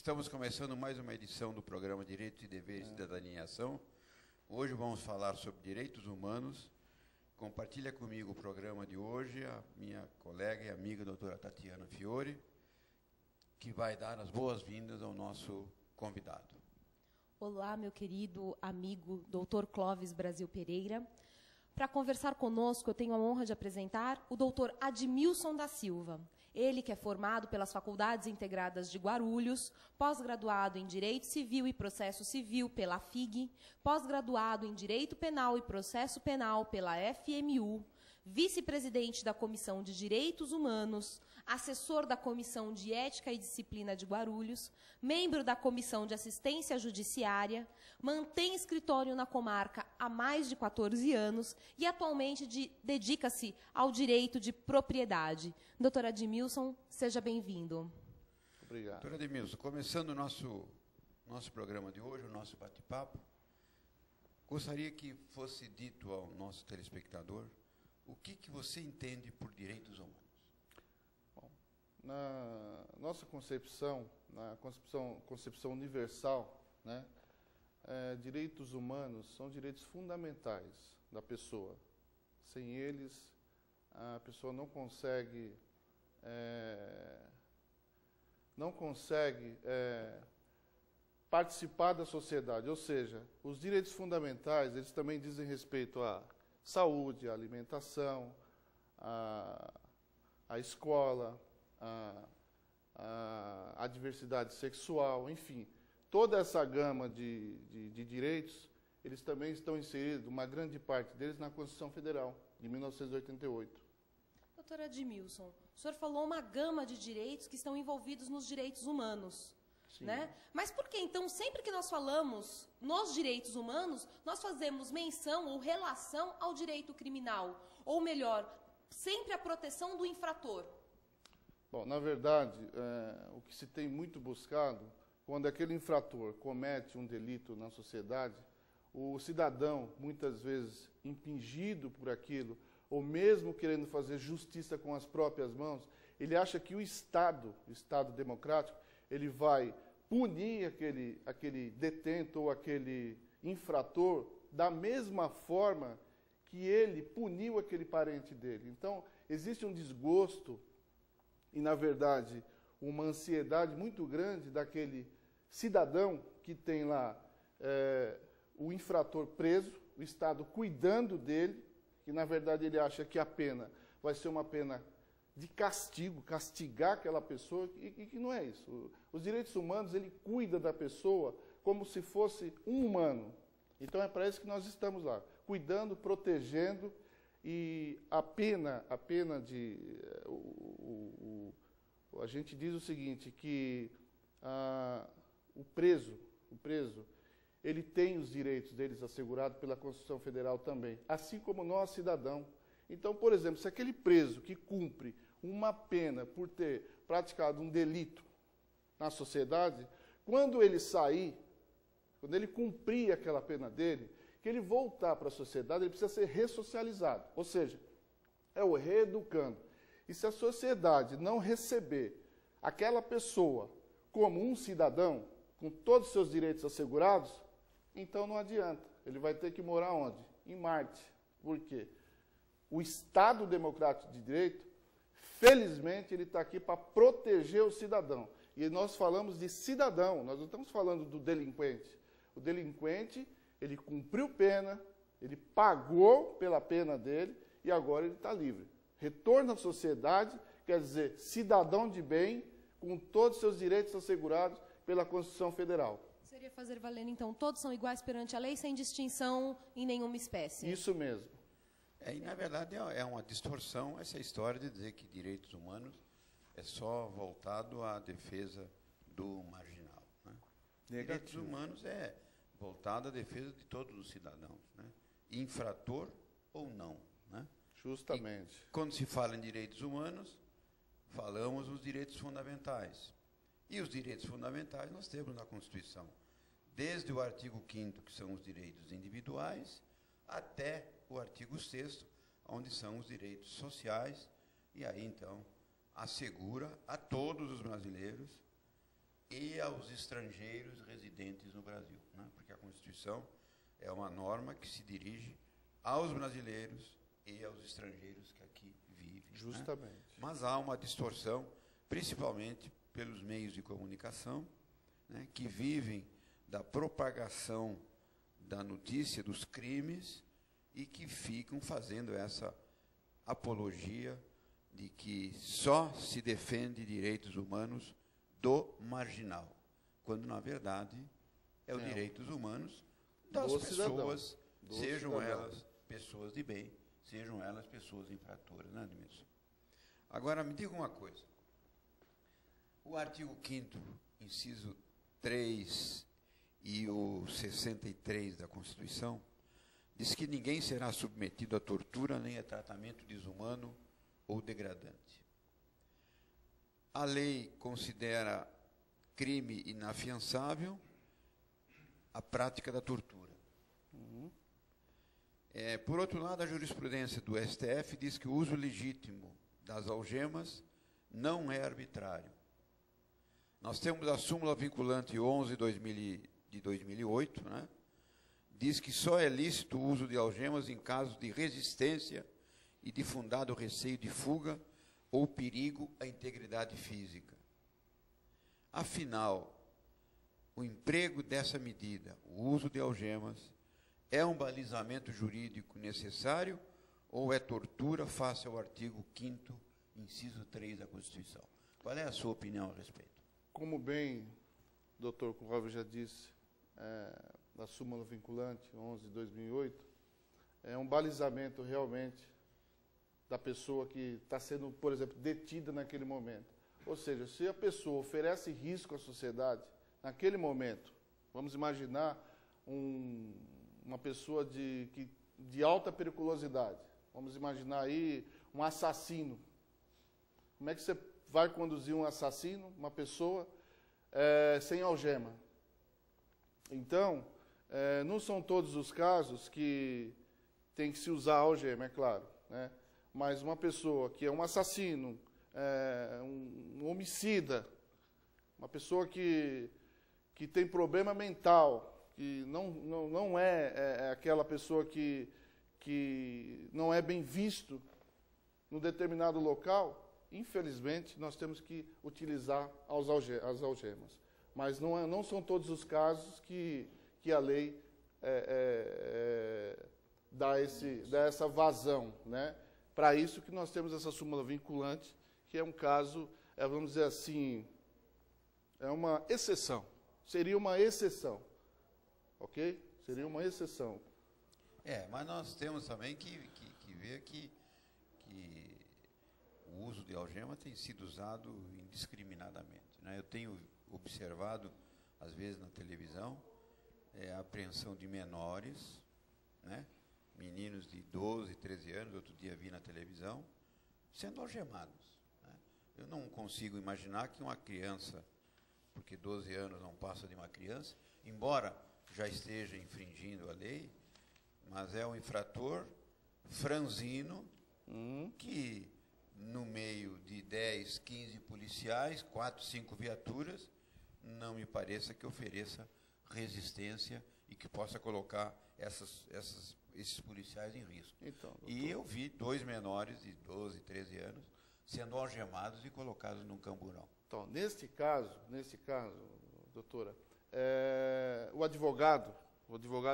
Estamos começando mais uma edição do programa Direitos e Deveres de Cidadania em Ação. Hoje vamos falar sobre direitos humanos. Compartilha comigo o programa de hoje a minha colega e amiga, doutora Tatiana Fiore, que vai dar as boas-vindas ao nosso convidado. Olá, meu querido amigo, doutor Clóvis Brasil Pereira. Para conversar conosco, eu tenho a honra de apresentar o doutor Admilson da Silva. Ele que é formado pelas Faculdades Integradas de Guarulhos, pós-graduado em Direito Civil e Processo Civil pela FIG, pós-graduado em Direito Penal e Processo Penal pela FMU, vice-presidente da Comissão de Direitos Humanos, assessor da Comissão de Ética e Disciplina de Guarulhos, membro da Comissão de Assistência Judiciária, mantém escritório na comarca há mais de 14 anos e atualmente dedica-se ao direito de propriedade. Doutor Admilson, seja bem-vindo. Obrigado. Doutor Admilson, começando o nosso programa de hoje, o nosso bate-papo, gostaria que fosse dito ao nosso telespectador o que você entende por direitos humanos. Bom, na nossa concepção, concepção universal, né, direitos humanos são direitos fundamentais da pessoa. Sem eles, a pessoa não consegue participar da sociedade. Ou seja, os direitos fundamentais, eles também dizem respeito à saúde, à alimentação, à escola, à diversidade sexual, enfim. Toda essa gama de direitos, eles também estão inseridos, uma grande parte deles, na Constituição Federal, de 1988. Doutor Admilson, o senhor falou uma gama de direitos que estão envolvidos nos direitos humanos. Sim. Né? Mas por que, então, sempre que nós falamos nos direitos humanos, nós fazemos menção ou relação ao direito criminal? Ou melhor, sempre a proteção do infrator? Bom, na verdade, o que se tem muito buscado, quando aquele infrator comete um delito na sociedade, o cidadão, muitas vezes impingido por aquilo, ou mesmo querendo fazer justiça com as próprias mãos, ele acha que o Estado democrático, ele vai punir aquele detento ou aquele infrator da mesma forma que ele puniu aquele parente dele. Então, existe um desgosto e, na verdade, uma ansiedade muito grande daquele cidadão que tem lá o infrator preso, o Estado cuidando dele, que, na verdade, ele acha que a pena vai ser uma pena de castigo, castigar aquela pessoa, e que não é isso. Os direitos humanos, ele cuida da pessoa como se fosse um humano. Então, é para isso que nós estamos lá, cuidando, protegendo, e a pena de... a gente diz o seguinte, que o preso, ele tem os direitos deles assegurados pela Constituição Federal também, assim como nós, cidadão. Então, por exemplo, se aquele preso que cumpre uma pena por ter praticado um delito na sociedade, quando ele sair, quando ele cumprir aquela pena dele, que ele voltar para a sociedade, ele precisa ser ressocializado. Ou seja, é o reeducando. E se a sociedade não receber aquela pessoa como um cidadão, com todos os seus direitos assegurados, então não adianta. Ele vai ter que morar onde? Em Marte. Por quê? O Estado Democrático de Direito, felizmente, ele está aqui para proteger o cidadão. E nós falamos de cidadão, nós não estamos falando do delinquente. O delinquente, ele cumpriu pena, ele pagou pela pena dele e agora ele está livre. Retorno à sociedade, quer dizer, cidadão de bem, com todos os seus direitos assegurados pela Constituição Federal. Seria fazer valer, então, todos são iguais perante a lei, sem distinção em nenhuma espécie? Isso mesmo. E, na verdade, é uma distorção essa história de dizer que direitos humanos é só voltado à defesa do marginal. Né? Direitos humanos é voltado à defesa de todos os cidadãos, né? Infrator ou não. Né? Justamente. E, quando se fala em direitos humanos, falamos dos direitos fundamentais. E os direitos fundamentais nós temos na Constituição, desde o artigo 5º, que são os direitos individuais, até o artigo 6º, onde são os direitos sociais, e aí, então, assegura a todos os brasileiros e aos estrangeiros residentes no Brasil, né? Porque a Constituição é uma norma que se dirige aos brasileiros e aos estrangeiros que aqui vivem. Justamente. Né? Mas há uma distorção, principalmente pelos meios de comunicação, né, que vivem da propagação da notícia dos crimes e que ficam fazendo essa apologia de que só se defende direitos humanos do marginal, quando, na verdade, é os direitos humanos das pessoas, sejam elas pessoas de bem, sejam elas pessoas infratoras, né, Admilson? Agora, me diga uma coisa. O artigo 5º, inciso 3 e o 63 da Constituição, diz que ninguém será submetido a tortura nem a tratamento desumano ou degradante. A lei considera crime inafiançável a prática da tortura. Por outro lado, a jurisprudência do STF diz que o uso legítimo das algemas não é arbitrário. Nós temos a súmula vinculante 11 de 2008, né? Diz que só é lícito o uso de algemas em casos de resistência e de fundado receio de fuga ou perigo à integridade física. Afinal, o emprego dessa medida, o uso de algemas, é um balizamento jurídico necessário ou é tortura face ao artigo 5º, inciso 3 da Constituição? Qual é a sua opinião a respeito? Como bem o doutor Clóvis já disse, da súmula vinculante 11 de 2008, é um balizamento realmente da pessoa que está sendo, por exemplo, detida naquele momento. Ou seja, se a pessoa oferece risco à sociedade, naquele momento, vamos imaginar uma pessoa de alta periculosidade, vamos imaginar aí um assassino. Como é que você vai conduzir um assassino, uma pessoa, sem algema? Então, não são todos os casos que tem que se usar algema, é claro, né? Mas uma pessoa que é um assassino, um homicida, uma pessoa que tem problema mental, que não é aquela pessoa que não é bem visto num determinado local, infelizmente, nós temos que utilizar as algemas. Mas não são todos os casos que a lei dá essa vazão, né? Para isso que nós temos essa súmula vinculante, que é um caso, vamos dizer assim, é uma exceção. Seria uma exceção, ok? Seria uma exceção. Mas nós temos também que ver que o uso de algema tem sido usado indiscriminadamente, né? Eu tenho observado, às vezes na televisão, a apreensão de menores, né? Meninos de 12, 13 anos, outro dia vi na televisão, sendo algemados, né? Eu não consigo imaginar que uma criança, porque 12 anos não passa de uma criança, embora já esteja infringindo a lei, mas é um infrator franzino que, no meio de 10, 15 policiais, 4, 5 viaturas, não me pareça que ofereça resistência e que possa colocar esses policiais em risco. Então, e eu vi 2 menores de 12, 13 anos sendo algemados e colocados num camburão. Então, nesse caso, doutora, o advogado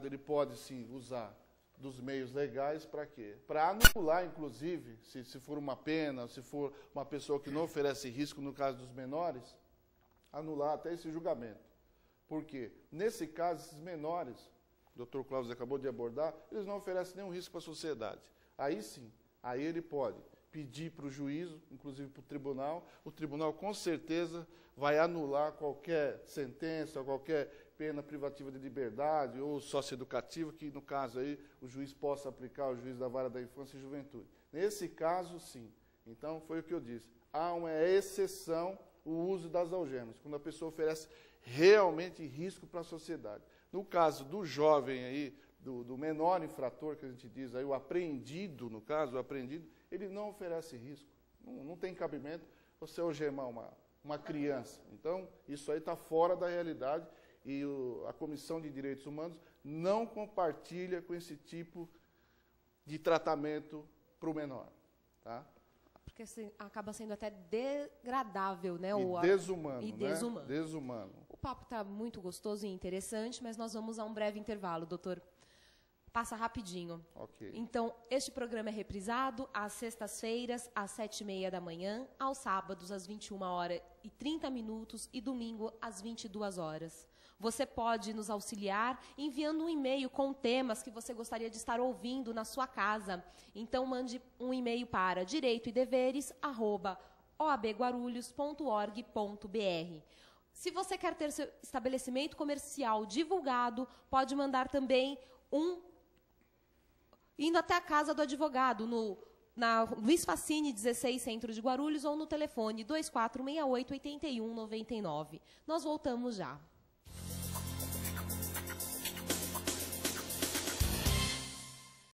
ele pode sim usar dos meios legais para quê? Para anular, inclusive, se for uma pena, se for uma pessoa que não oferece risco, no caso dos menores, anular até esse julgamento. Por quê? Nesse caso, esses menores, o doutor Clóvis acabou de abordar, eles não oferecem nenhum risco para a sociedade. Aí sim, aí ele pode pedir para o juízo, inclusive para o tribunal com certeza vai anular qualquer sentença, qualquer pena privativa de liberdade ou socioeducativa, que no caso aí o juiz possa aplicar, o juiz da vara da infância e juventude. Nesse caso, sim. Então, foi o que eu disse. Há uma exceção o uso das algemas, quando a pessoa oferece realmente risco para a sociedade. No caso do jovem aí, do menor infrator, que a gente diz aí, o apreendido, no caso, o apreendido, ele não oferece risco. Não tem cabimento você algemar uma criança. Então, isso aí está fora da realidade e a Comissão de Direitos Humanos não compartilha com esse tipo de tratamento para o menor. Tá? Porque acaba sendo até degradável, né? E desumano. E desumano. Né? Desumano. O papo está muito gostoso e interessante, mas nós vamos a um breve intervalo, doutor. Passa rapidinho. Ok. Então, este programa é reprisado às sextas-feiras, às 7h30 da manhã, aos sábados, às 21h30 e domingo, às 22 horas. Você pode nos auxiliar enviando um e-mail com temas que você gostaria de estar ouvindo na sua casa. Então, mande um e-mail para direitoedeveres@oabguarulhos.org.br. Se você quer ter seu estabelecimento comercial divulgado, pode mandar também indo até a casa do advogado, na Luiz Facine, 16, Centro de Guarulhos, ou no telefone 2468-8199. Nós voltamos já.